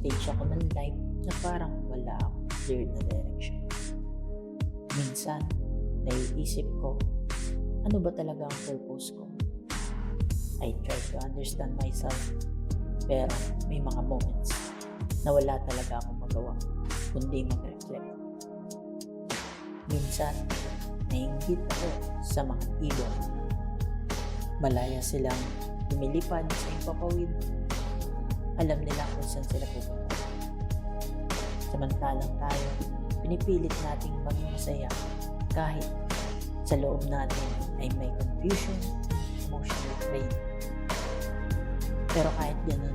stage ako ng life na parang wala akong clear na direction. Minsan, naiisip ko, ano ba talaga ang purpose ko? I try to understand myself, pero may mga moments na wala talaga akong magawa, kundi mag-reflect. Minsan, naiinggit ako sa mga ibon. Malaya silang lumilipad sa impapawid. Alam nila kung saan sila pupunta. Samantalang tayo, pinipilit nating maging masaya kahit sa loob natin ay may confusion, emotional drain. Pero kahit ganun,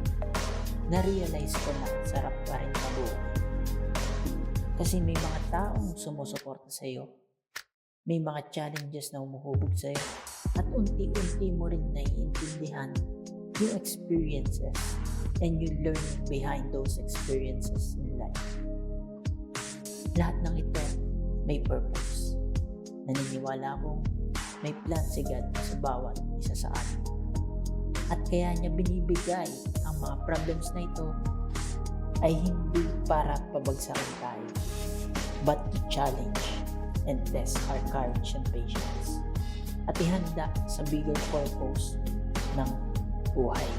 na-realize ko na sarap pa rin mabuhay. Kasi may mga taong sumusuporta sa iyo, may mga challenges na umuhubog sa iyo, at unti-unti mo rin naiintindihan yung experiences and you learn behind those experiences in life. Lahat ng ito may purpose. Naniniwala akong may plan si God sa bawat isa sa atin. At kaya niya binibigay ang mga problems na ito ay hindi para pabagsakin tayo, but to challenge and test our courage and patience at ihanda sa bigger purpose ng buhay.